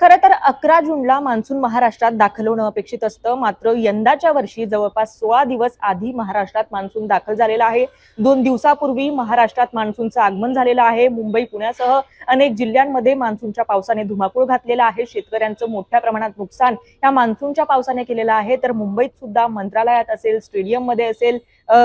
खरं तर 11 जूनला मान्सून महाराष्ट्रात दाखल होणं अपेक्षित असतं. मात्र यंदाच्या वर्षी जवळपास 16 दिवस आधी महाराष्ट्रात मान्सून दाखल झालेला आहे. 2 दिवसापूर्वी महाराष्ट्रात मान्सूनचं आगमन झालेलं आहे. मुंबई, पुण्यासह अनेक जिल्ह्यांमध्ये मान्सूनच्या पावसाने धुमाकूळ घातलेला आहे. शेतकऱ्यांचं मोठ्या प्रमाणात नुकसान या मान्सूनच्या पावसाने केलेलं आहे. तर मुंबईत सुद्धा मंत्रालयात असेल, स्टेडियममध्ये असेल,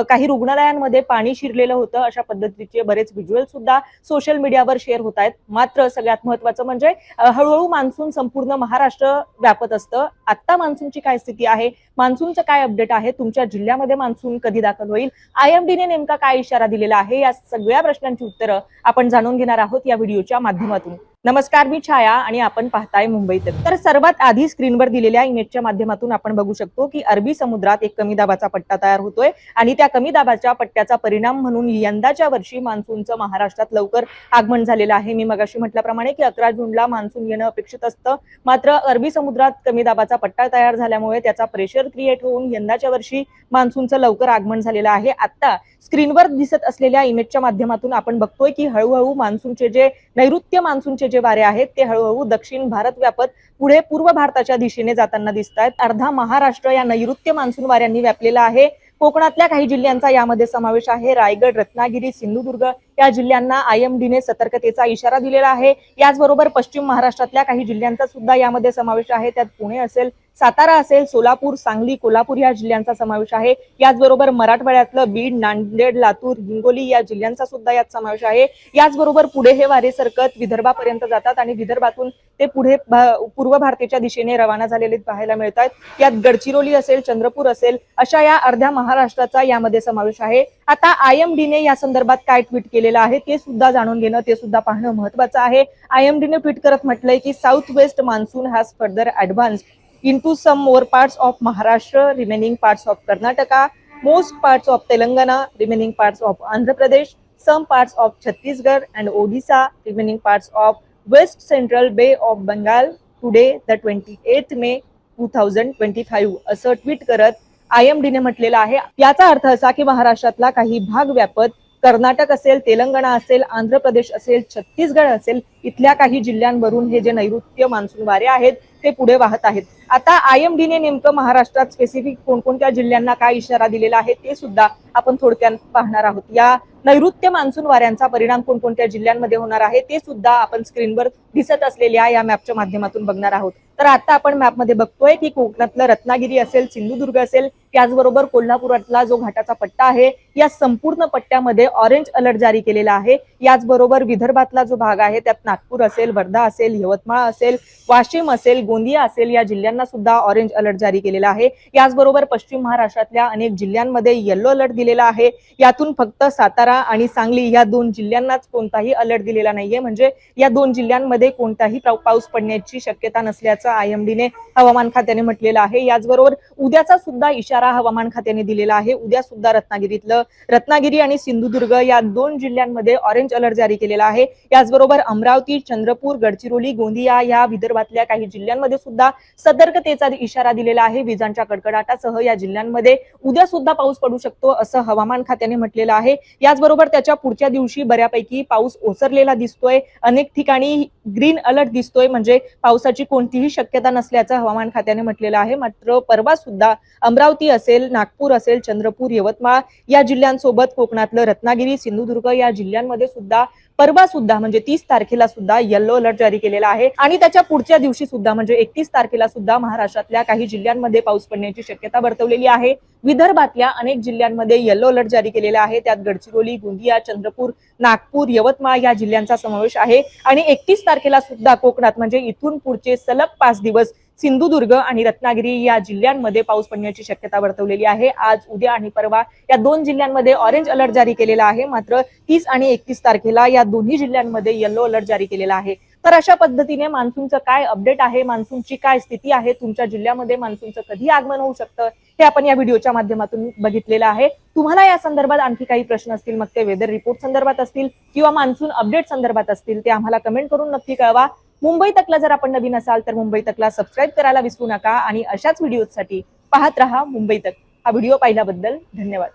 काही रुग्णालयांमध्ये पाणी शिरलेलं होतं. अशा पद्धतीचे बरेच व्हिज्युअल सुद्धा सोशल मीडियावर शेअर होत आहेत. मात्र सगळ्यात महत्त्वाचं म्हणजे हळूहळू मान्सून संपूर्ण महाराष्ट्र व्यापत असतं. आता मान्सूनची काय स्थिती आहे, मान्सूनचं काय अपडेट आहे, तुमच्या जिल्ह्यामध्ये मान्सून कधी दाखल होईल, आयएमडीने नेमका काय इशारा दिलेला आहे, या सगळ्या प्रश्नांची उत्तरं आपण जाणून घेणार आहोत या व्हिडिओच्या माध्यमातून. नमस्कार, मी छाया आणि आपण पाहताय मुंबई तक. तर सर्वात आधी स्क्रीनवर दिलेल्या इमेजच्या माध्यमातून आपण बघू शकतो की अरबी समुद्रात एक कमी दाबाचा पट्टा तयार होतोय आणि त्या कमी दाबाच्या पट्ट्याचा परिणाम म्हणून यंदाच्या वर्षी मान्सूनचं महाराष्ट्रात लवकर आगमन झालेलं आहे. मी मगाशी म्हटल्याप्रमाणे की 11 जूनला मान्सून येणं अपेक्षित असतं. मात्र अरबी समुद्रात कमी दाबाचा पट्टा तयार झाल्यामुळे त्याचा प्रेशर क्रिएट होऊन यंदाच्या वर्षी मान्सूनचं लवकर आगमन झालेलं आहे. आता स्क्रीनवर दिसत असलेल्या इमेजच्या माध्यमातून आपण बघतोय की हळूहळू मान्सूनचे जे नैऋत्य मान्सूनचे जे वारे आहेत ते हळूहळू दक्षिण भारत व्यापत पुढे पूर्व भारताच्या दिशेने जाताना दिसत आहेत. अर्धा महाराष्ट्र या नैऋत्य मान्सून वाऱ्यांनी व्यापलेला आहे. कोकणातल्या काही जिल्ह्यांचा यामध्ये समावेश आहे. रायगड, रत्नागिरी, सिंधुदुर्ग या जिल्ह्यांना आयएमडीने सतर्कतेचा इशारा दिलेला आहे. याचबरोबर पश्चिम महाराष्ट्रातल्या काही जिल्ह्यांचा सुद्धा यामध्ये समावेश आहे. त्यात पुणे असेल, सातारा असेल, सोलापूर, सांगली, कोल्हापूर या जिल्ह्यांचा समावेश आहे. याचबरोबर मराठवाड्यातलं बीड, नांदेड, लातूर, हिंगोली या जिल्ह्यांचा सुद्धा यात समावेश आहे. याचबरोबर पुढे हे वारे सरकत विदर्भापर्यंत जातात आणि विदर्भातून ते पुढे पूर्व भारताच्या दिशेने रवाना झालेले पाहायला मिळतात. यात गडचिरोली असेल, चंद्रपूर असेल, अशा या अर्ध्या महाराष्ट्राचा यामध्ये समावेश आहे. आता आयएमडीने या संदर्भात काय ट्विट केलेलं आहे ते सुद्धा जाणून घेणं, ते सुद्धा पाहणं महत्वाचं आहे. आयएमडीने ट्विट करत म्हटलंय की south west monsoon has further advance into some more parts of Maharashtra, remaining parts of Karnataka, most parts of Telangana, remaining parts of Andhra Pradesh, some parts of Chhattisgarh and Odisha, remaining parts of West Central Bay of Bengal today the 28th May 2025 असं tweet करत आयएमडीने म्हटलेलं आहे. याचा अर्थ असा की महाराष्ट्रातला काही भाग व्यापत कर्नाटक असेल, तेलंगणा असेल, आंध्र प्रदेश असेल, छत्तीसगड असेल, इथल्या काही जिल्ह्यांवरून हे जे नैऋत्य मान्सून वारे आहेत ते पुढे वाहत आहेत. आता आयएमडीने नेमकं महाराष्ट्रात स्पेसिफिक कोणकोणत्या जिल्ह्यांना काय इशारा दिलेला आहे ते सुद्धा आपण थोडक्यात पाहणार आहोत. या नैऋत्य मान्सून वाऱ्यांचा परिणाम कोणकोणत्या जिल्ह्यांमध्ये होणार आहे ते सुद्धा आपण स्क्रीनवर दिसत असलेल्या या मॅपच्या माध्यमातून बघणार आहोत. तर आता आपण मॅपमध्ये बघतोय की कोकणातलं रत्नागिरी असेल, सिंधुदुर्ग असेल, त्याचबरोबर कोल्हापुरातला जो घाटाचा पट्टा आहे या संपूर्ण पट्ट्यामध्ये ऑरेंज अलर्ट जारी केलेला आहे. याचबरोबर विदर्भातला जो भाग आहे त्यात नागपूर असेल, वर्धा असेल, यवतमाळ असेल, वाशिम असेल, गोंदिया असेल या जिल्ह्यांना सुद्धा ऑरेंज अलर्ट जारी केलेला आहे. याचबरोबर पश्चिम महाराष्ट्रातल्या अनेक जिल्ह्यांमध्ये येलो अलर्ट दिलेला आहे. यातून फक्त सातारा आणि सांगली या 2 जिल्ह्यांनाच कोणताही अलर्ट दिलेला नाहीये. म्हणजे या 2 जिल्ह्यांमध्ये कोणताही पाऊस पडण्याची शक्यता नसल्याचं आयएमडीने हवामान खात्याने म्हटलेलं आहे. याचबरोबर उद्याचा सुद्धा इशारा हवामान खात्याने दिलेला आहे. उद्या सुद्धा रत्नागिरी आणि सिंधुदुर्ग या 2 जिल्ह्यांमध्ये ऑरेंज अलर्ट जारी केलेला आहे. याचबरोबर अमरावती, चंद्रपूर, गडचिरोली, गोंदिया या विदर्भातल्या काही जिल्ह्यांमध्ये सुद्धा सतर्कतेचा इशारा दिलेला आहे. विजांच्या कडकडाटासह या जिल्ह्यांमध्ये उद्या सुद्धा पाऊस पडू शकतो असं हवामान खात्याने म्हटलेलं आहे. याचबरोबर त्याच्या पुढच्या दिवशी बऱ्यापैकी पाऊस ओसरलेला दिसतोय. अनेक ठिकाणी ग्रीन अलर्ट दिसतोय, म्हणजे पावसाची कोणतीही शक्यता नसल्याचं हवामान खात्याने म्हटलेलं आहे. मात्र परवा सुद्धा अमरावती असेल, नागपूर असेल, चंद्रपूर, यवतमाळ या जिल्ह्यांसोबत कोकणातलं रत्नागिरी, सिंधुदुर्ग या जिल्ह्यांमध्ये सुद्धा परवा सुद्धा म्हणजे 30 तारखेला सुद्धा येलो अलर्ट जारी केलेला आहे. आणि त्याच्या पुढच्या दिवशी सुद्धा म्हणजे 31 तारखेला सुद्धा महाराष्ट्रातल्या काही जिल्ह्यांमध्ये पाऊस पडण्याची शक्यता वर्तवलेली आहे. विदर्भातल्या अनेक जिल्ह्यांमध्ये येलो अलर्ट जारी केलेला आहे. त्यात गडचिरोली, गोंदिया, चंद्रपूर, नागपूर, यवतमाळ या जिल्ह्यांचा समावेश आहे. आणि 31 तारखेला सुद्धा कोकणात म्हणजे इथून पुढचे सलग 5 दिवस सिंधुदुर्ग आणि रत्नागिरी या जिल्ह्यांमध्ये पाऊस पडण्याची शक्यता वर्तवलेली आहे. आज, उद्या आणि परवा या 2 जिल्ह्यांमध्ये ऑरेंज अलर्ट जारी केलेला आहे. मात्र 30 आणि 31 तारखेला या दोन्ही जिल्ह्यांमध्ये येलो अलर्ट जारी केलेला आहे. तर अशा पद्धतीने मान्सूनचं काय अपडेट आहे, मान्सूनची काय स्थिती आहे, तुमच्या जिल्ह्यामध्ये मान्सूनचं कधी आगमन होऊ शकतं हे आपण या व्हिडिओच्या माध्यमातून बघितलेलं आहे. तुम्हाला या संदर्भात आणखी काही प्रश्न असतील, मग ते वेदर रिपोर्ट संदर्भात असतील किंवा मान्सून अपडेट संदर्भात असतील, ते आम्हाला कमेंट करून नक्की कळवा. मुंबई तकला जर आपण नवीन असाल तर मुंबई तकला सबस्क्राईब करायला विसरू नका आणि अशाच व्हिडिओसाठी पाहत रहा मुंबई तक. हा व्हिडिओ पाहिल्याबद्दल धन्यवाद.